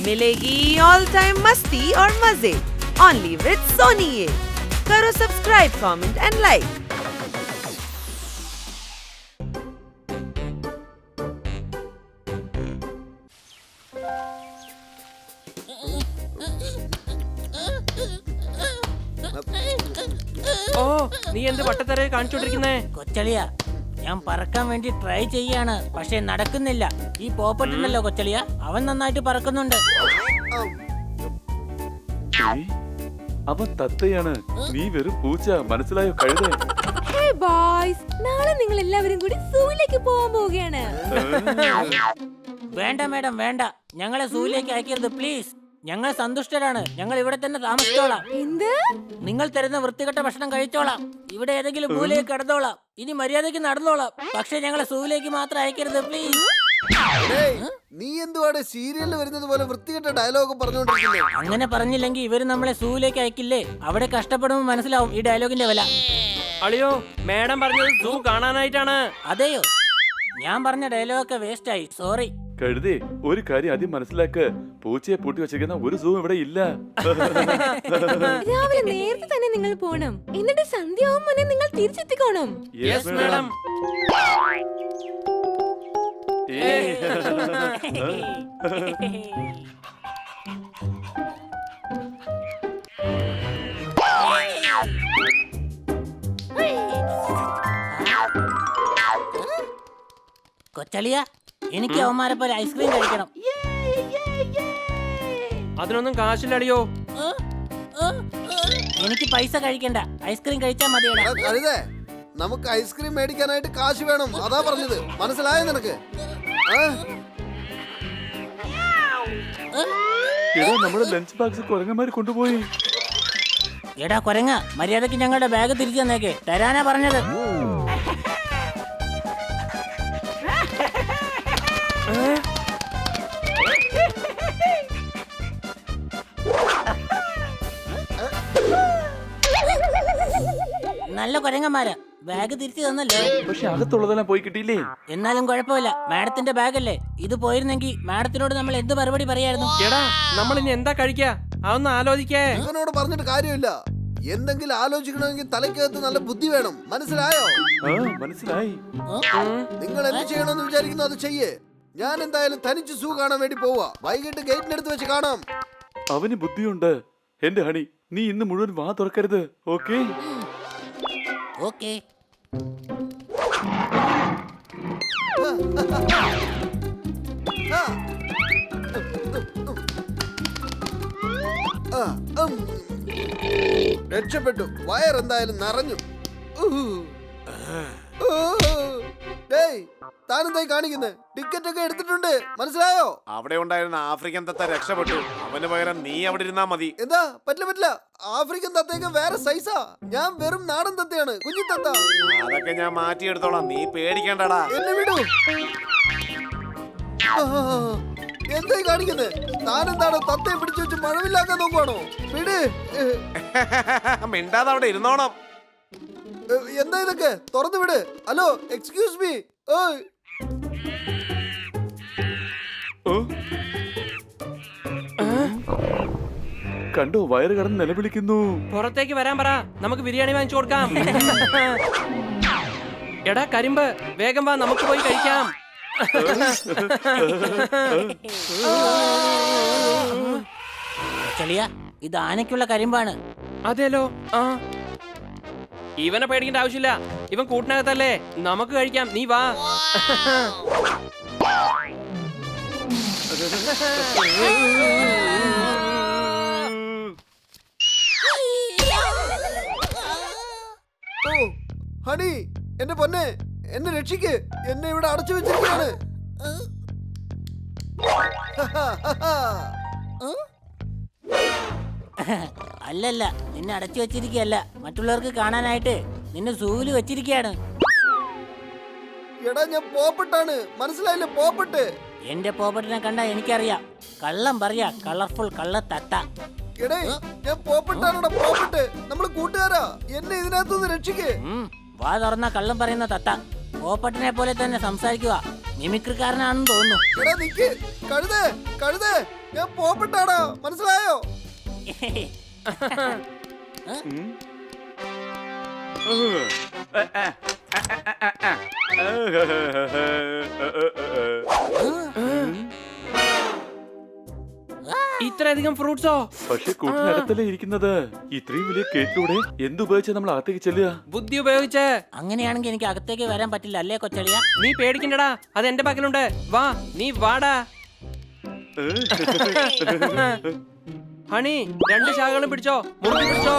मिलेगी all time मस्ती और मजे ओनली विद सोनी ये। करो सब्सक्राइब, कमेंट एंड लाइक। ഓ നീ എന്ത് വട്ടത്തര കാണിച്ചോണ്ടിരിക്കുന്നേ? കൊച്ചളിയ, ഞാൻ പറക്കാൻ വേണ്ടി ട്രൈ ചെയ്യാണ്, പക്ഷെ നടക്കുന്നില്ല. ഈ പോപ്പട്ടുണ്ടല്ലോ കൊച്ചളിയ, അവൻ നന്നായിട്ട് പറക്കുന്നുണ്ട്. അവൻ തത്തയാണ്, നീ വെറും പൂച്ച, മനസ്സിലായോ കഴുത? നാളെ നിങ്ങൾ എല്ലാവരും കൂടി സൂയിലേക്ക് പോകാൻ പോവുകയാണ്. വേണ്ട മേഡം വേണ്ട, ഞങ്ങളെ സൂയിലേക്ക് അയക്കരുത് പ്ലീസ്. ഞങ്ങൾ സന്തുഷ്ടരാണ്, ഞങ്ങൾ ഇവിടെ തന്നെ താമസിച്ചോളാം. എന്ത്? നിങ്ങൾ തരുന്ന വൃത്തികെട്ട ഭക്ഷണം കഴിച്ചോളാം, ഇവിടെ ഏതെങ്കിലും മൂലയിൽ കിടന്നോളാം, ഇനി മര്യാദയ്ക്ക് നടന്നോളാം. പക്ഷെ ഞങ്ങളെ സൂയിലേക്ക് മാത്രം അയക്കരുത് പ്ലീസ്. നീ എന്തുവാടെ സീരിയലിൽ വരുന്നത് പോലെ വൃത്തികെട്ട ഡയലോഗ് പറഞ്ഞോണ്ടിരിക്കുന്നത്? അങ്ങനെ പറഞ്ഞില്ലെങ്കിൽ ഇവര് നമ്മളെ സൂയിലേക്ക് അയക്കില്ലേ? അവിടെ കഷ്ടപ്പെടുമ്പോൾ മനസ്സിലാവും ഈ ഡയലോഗിന്റെ വില. അളിയോ, മേഡം പറഞ്ഞത് സൂ കാണാനായിട്ടാണ്. അതെയോ? ഞാൻ പറഞ്ഞ ഡയലോഗൊക്കെ വേസ്റ്റ് ആയി, സോറി. കഴുതേ, ഒരു കാര്യം ആദ്യം മനസ്സിലാക്ക്, പൂച്ചയെ പൂട്ടി വെച്ചിരിക്കുന്ന ഒരു സൂ ഇവിടെ ഇല്ല. രാവിലെ നേരത്തെ തന്നെ നിങ്ങൾ പോണം, എന്നിട്ട് സന്ധ്യയാവും മുന്നേ നിങ്ങൾ തിരിച്ചെത്തിക്കോണം. Yes madam. കൊച്ചളിയ, എനിക്ക് അവന്മാരെ പോലെ ഐസ്ക്രീം കഴിക്കണം. അതിനൊന്നും കാശില്ല അളിയോ. എനിക്ക് പൈസ കഴിക്കണ്ട, ഐസ്ക്രീം കഴിച്ചാൽ മതിയടാ. കഴുതേ, നമുക്ക് ഐസ്ക്രീം മേടിക്കാനായിട്ട് കാശ് വേണം, അതാ പറഞ്ഞത്. മനസ്സിലായോ നിനക്ക്? എടാ, നമ്മുടെ ലഞ്ച് ബോക്സ് കുരങ്ങന്മാര് കൊണ്ടുപോയി. എടാ കൊരങ്ങ, മര്യാദക്ക് ഞങ്ങളുടെ ബാഗ് തിരിച്ചു തന്നേക്ക്, തരാനാ പറഞ്ഞത്. നല്ല കൊരങ്ങന്മാരാ, ബാഗ് തിരിച്ചു തന്നല്ലോ. പക്ഷെ അകത്തുള്ളതെല്ലാം പോയി കിട്ടിയില്ലേ? എന്നാലും കുഴപ്പമില്ല, മാഡത്തിന്റെ ബാഗല്ലേ ഇത്. പോയിരുന്നെങ്കിൽ മാഡത്തിനോട് നമ്മൾ എന്ത് മറുപടി പറയായിരുന്നു? എടാ, നമ്മൾ ഇനി എന്താ കഴിക്കാ? അതൊന്ന് ആലോചിക്കേ. ഇവനോട് പറഞ്ഞിട്ട് കാര്യമില്ല. എന്തെങ്കിലും ആലോചിക്കണമെങ്കിൽ തലയ്ക്കകത്ത് നല്ല ബുദ്ധി വേണം, മനസ്സിലായോ? മനസ്സിലായി. നിങ്ങൾ എന്ത് ചെയ്യണമെന്ന് വിചാരിക്കുന്നു അത് ചെയ്യേ. ഞാൻ എന്തായാലും തനിച്ച് സൂ കാണാൻ വേണ്ടി പോവാ. വൈകിട്ട് ഗേറ്റിനടുത്ത് വെച്ച് കാണാം. അവന് ബുദ്ധിയുണ്ട്. എന്റെ ഹണി, നീ ഇന്ന് മുഴുവൻ വാ തുറക്കരുത്, ഓക്കേ? ഓക്കേ. രക്ഷപ്പെട്ടു. വയറെന്തായാലും നിറഞ്ഞു. താനെന്തായി കാണിക്കുന്നത്? ടിക്കറ്റ് ഒക്കെ എടുത്തിട്ടുണ്ട്, മനസ്സിലായോ? അവിടെ ഉണ്ടായിരുന്ന ആഫ്രിക്കൻ തത്ത രക്ഷപ്പെട്ടു. അവന് പകരം നീ അവിടെ ഇരുന്നാ മതി. എന്താ? പറ്റില്ല. ആഫ്രിക്കൻ തത്തയൊക്കെ വേറെ സൈസാ. ഞാൻ വെറും നാടൻ തത്തയാണ്, കുഞ്ഞു തത്ത. അതൊക്കെ ഞാൻ മാറ്റിയെടുത്തോളാം, നീ പേടിക്കണ്ടടാ. എന്നെ വിടൂ. എന്തായി കാണിക്കുന്നത്? താനെന്താണോ തത്തയെ പിടിച്ചു വെച്ച് മഴവില്ലാക്കാൻ നോക്കുവാണോ? വിട്. മിണ്ടാതെ അവിടെ ഇരുന്നോണം. എന്താ ഇതൊക്കെ? തുറന്നു വിട്. Hello, excuse me. കണ്ടോ, വയറ് കടന്ന് നിലവിളിക്കുന്നു. പുറത്തേക്ക് വരാൻ പറ, നമുക്ക് ബിരിയാണി വാങ്ങിച്ചു കൊടുക്കാം. എടാ കരിമ്പ്, വേഗം വാ, നമുക്ക് പോയി കഴിക്കാം. ചെളിയ, ഇത് ആനയ്ക്കുള്ള കരിമ്പാണ്. അതേലോ. ആ, ഇവനെ പേടിക്കേണ്ട ആവശ്യമില്ല, ഇവൻ കൂട്ടിനകത്തല്ലേ, നമുക്ക് കഴിക്കാം. നീ വാ. ഓ ഹണി, എന്റെ പൊന്നെ, എന്നെ രക്ഷിക്ക്. എന്നെ ഇവിടെ അടച്ചു വെച്ചിരിക്കുകയാണ്. അല്ലല്ല, നിന്നെ അടച്ചു വെച്ചിരിക്കുകയല്ല, മറ്റുള്ളവർക്ക് കാണാനായിട്ട് നിന്നെ സൂവില് വെച്ചിരിക്കുകയാണ്. എടാ, ഞാൻ പോപ്പട്ടാണ്, മനസ്സിലായില്ലേ? പോപ്പട്ട്. എന്റെ പോപ്പട്ടിനെ കണ്ടാ എനിക്കറിയാം. കള്ളം പറയാ, കളർഫുൾ കള്ള തത്ത. എടേ, ഞാൻ പോപ്പട്ടാണോടാ, പോപ്പട്ട്. നമ്മള് കൂട്ടുകാരാ. എന്നെ ഇതിനകത്തുനിന്ന് രക്ഷിക്ക്. വാ തുറന്ന കള്ളം പറയുന്ന തത്ത. പോപ്പട്ടിനെ പോലെ തന്നെ സംസാരിക്കുക. മിമിക്രിക്കാരനാണെന്ന് തോന്നുന്നു. എടാ നിക്ക്. കഴുതേ, കഴുതേ. ഞാൻ പോപ്പെട്ടാടാ, മനസ്സിലായോ? ഇത്രയധികം ഫ്രൂട്ട്സോ? പക്ഷെ കൂട്ടിനകത്തല്ലേ ഇരിക്കുന്നത്. ഇത്രയും വലിയ കേട്ടിലൂടെ എന്തുപയോഗിച്ചാ നമ്മൾ അകത്തേക്ക് ചെല്ലുക? ബുദ്ധി ഉപയോഗിച്ച്. അങ്ങനെയാണെങ്കിൽ എനിക്ക് അകത്തേക്ക് വരാൻ പറ്റില്ല അല്ലേ കൊച്ചളിയ? നീ പേടിക്കണ്ടടാ, അത് എന്റെ പക്കലുണ്ട്. വാ, നീ വാടാ. ഹണി, 2 ശാഖകളും പിടിച്ചോ, മുറുകെ പിടിച്ചോ.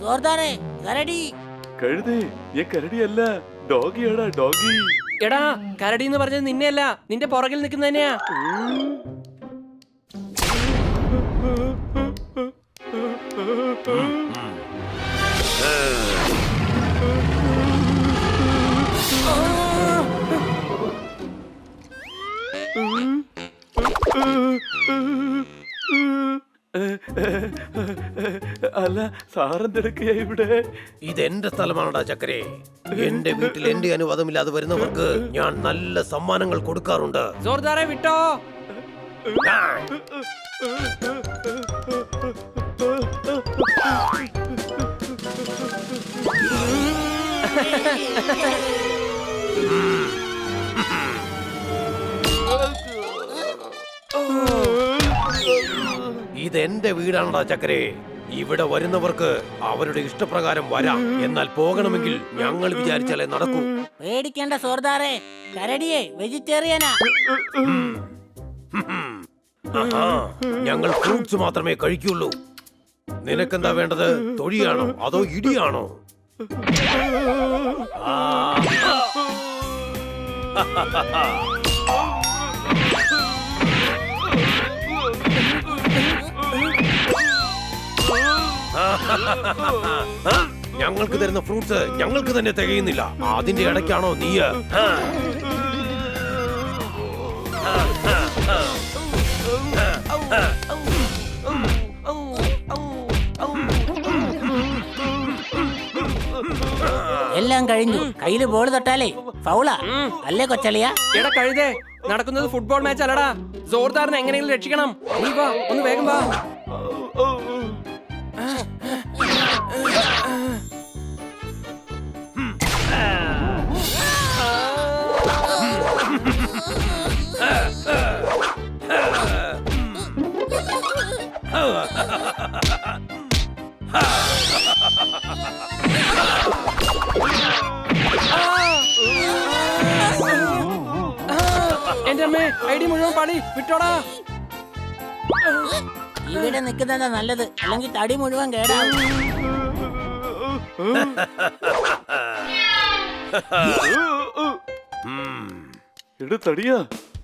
ജോർദാനെ, കരടി. കഴുതേ, ഞാൻ കരടിയല്ല, ഡോഗിയാടാ, ഡോഗി. എടാ, കരടി എന്ന് പറഞ്ഞത് നിന്നെയല്ല, നിന്റെ പുറകിൽ നിൽക്കുന്ന തന്നെയാ. അല്ല, സാറെന്തെടുക്കയാ ഇവിടെ? ഇതെന്റെ സ്ഥലമാണടാ ചക്കരെ. എന്റെ വീട്ടിൽ എന്റെ അനുവാദമില്ലാതെ വരുന്നവർക്ക് ഞാൻ നല്ല സമ്മാനങ്ങൾ കൊടുക്കാറുണ്ട്. ജോർദാറെ വിട്ടോ. ഇതെന്റെ വീടാണടാ ചക്കരെ. ഇവിടെ വരുന്നവർക്ക് അവരുടെ ഇഷ്ടപ്രകാരം വരാം. എന്നാൽ പോകണമെങ്കിൽ ഞങ്ങൾ വിചാരിച്ചാലേ നടക്കൂ. പേടിക്കേണ്ട സോർദാറെ, കരടിയെ വെജിറ്റേറിയനാ. ആഹാ, ഞങ്ങൾ ഫ്രൂട്ട്സ് മാത്രമേ കഴിക്കുള്ളൂ. നിനക്കെന്താ വേണ്ടത്? തൊഴിയാണോ അതോ ഇടിയാണോ? ഞങ്ങൾക്ക് തരുന്ന ഫ്രൂട്ട്സ് ഞങ്ങൾക്ക് തന്നെ തികയുന്നില്ല. അതിന്റെ ഇടയ്ക്കാണോ നീ? എല്ലാം കഴിഞ്ഞു. കയ്യില് ബോൾ തൊട്ടാലേ ഫൗളാ അല്ലേ കൊച്ചളിയ? എടാ കഴുതേ, നടക്കുന്നത് ഫുട്ബോൾ മാച്ച് അല്ലടാ. ജോർദാറിനെ എങ്ങനെയെങ്കിലും രക്ഷിക്കണം. നീ വാ, ഒന്ന് വേഗം വാ. എന്റെ അമ്മേ, ഐഡി മുഴുവൻ പണി വിട്ടോടാ. ഇവിടെ നിൽക്കുന്നതാ നല്ലത്, അല്ലെങ്കിൽ തടി മുഴുവൻ കേടാവും. എടാ തടിയാ,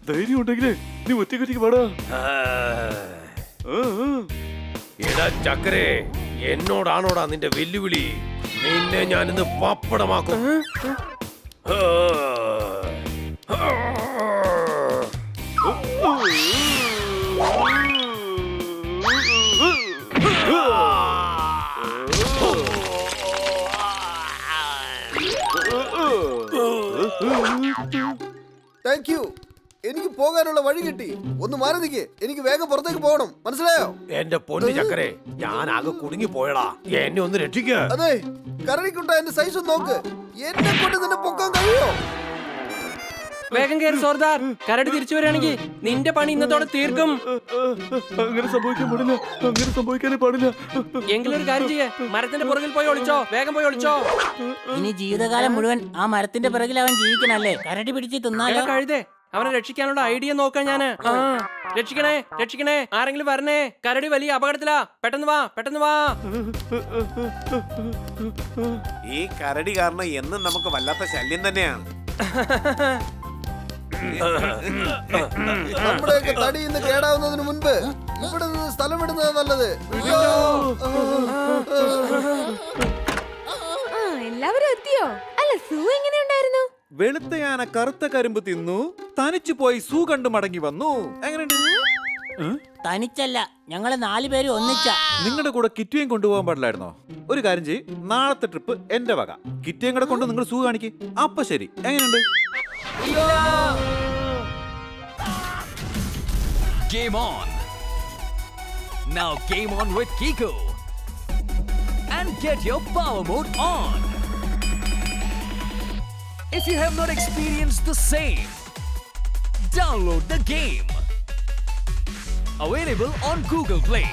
ധൈര്യം ഉണ്ടെങ്കിലേ നീ ഒറ്റയ്ക്കൊറ്റയ്ക്ക് പാടാ. എടാ ചക്കരെ, എന്നോടാണോടാ നിന്റെ വെല്ലുവിളി? നിന്നെ ഞാനിന്ന് പപ്പടമാക്കും. Thank you. എനിക്ക് പോകാനുള്ള വഴി കിട്ടി. ഒന്ന് മാറി നിൽക്ക്, എനിക്ക് വേഗം പുറത്തേക്ക് പോകണം, മനസ്സിലായോ? എന്റെ പൊന്നു ചക്കരെ, ഞാൻ ആകെ കുടുങ്ങി പോയടാ. എന്നെ ഒന്ന് രക്ഷിക്ക. അതെ, കരടിക്കുണ്ട എന്റെ സൈസ് നോക്ക്. എന്നെ കൊണ്ട് നിന്നെ പൊക്കാൻ കഴിയോ? വേഗം കയറി സോർദാർ. കരടി തിരിച്ചു വരികയാണെങ്കിൽ നിന്റെ പണി ഇന്നത്തോടെ തീർക്കും. അങ്ങനെ സംഭവിക്കാൻ പാടില്ല, അങ്ങനെ സംഭവിക്കാനേ പാടില്ല. എങ്കിലും ഒരു കാര്യം ചെയ്യേ, മരത്തിന്റെ പുറകിൽ പോയി ഒളിച്ചോ, വേഗം പോയി ഒളിച്ചോ. ഇനി ജീവിതകാലം മുഴുവൻ ആ മരത്തിന്റെ പിറകിൽ അവൻ ജീവിക്കണല്ലേ? കരടി പിടിച്ച് തിന്നാലോ? കഴുതേ, അവനെ രക്ഷിക്കാനുള്ള ഐഡിയ നോക്കാൻ ഞാന്. രക്ഷിക്കണേ, രക്ഷിക്കണേ, ആരെങ്കിലും വരണേ. കരടി വലിയ അപകടത്തിലാ. പെട്ടെന്ന് വാ, പെട്ടെന്ന് വാ. ഈ കരടി കാരണം എന്നും നമുക്ക് വല്ലാത്ത ശല്യം തന്നെയാണ്. നമ്മുടെയൊക്കെ തടി ഇന്ന് കേടാവുന്നതിന് മുൻപ് ഇവിടെ നിന്ന് സ്ഥലം വിടുന്നത് നല്ലത്. എല്ലാവരും എത്തിയോ? അല്ല, സൂ എങ്ങനെയുണ്ടായിരുന്നു? വെളുത്തയാന കറുത്ത കരിമ്പ് തിന്നു, തനിച്ചു പോയി സൂ കണ്ടു മടങ്ങി വന്നു. എങ്ങനെയുണ്ട്? തനിച്ചല്ല, ഞങ്ങള് 4 പേര് ഒന്നിച്ച. നിങ്ങളുടെ കൂടെ കിറ്റിയും കൊണ്ടുപോകാൻ പാടില്ലായിരുന്നോ? ഒരു കാര്യം ചെയ്യ്, നാളത്തെ ട്രിപ്പ് എന്റെ വക. കിറ്റിയും കൂടെ കൊണ്ട് നിങ്ങൾ സൂ കാണിക്ക്. അപ്പൊ ശരി. എങ്ങനെയുണ്ട്? Game on. Now game on with Kiko. And get your power mode on. If you have not experienced the same, download the game. Available on Google Play.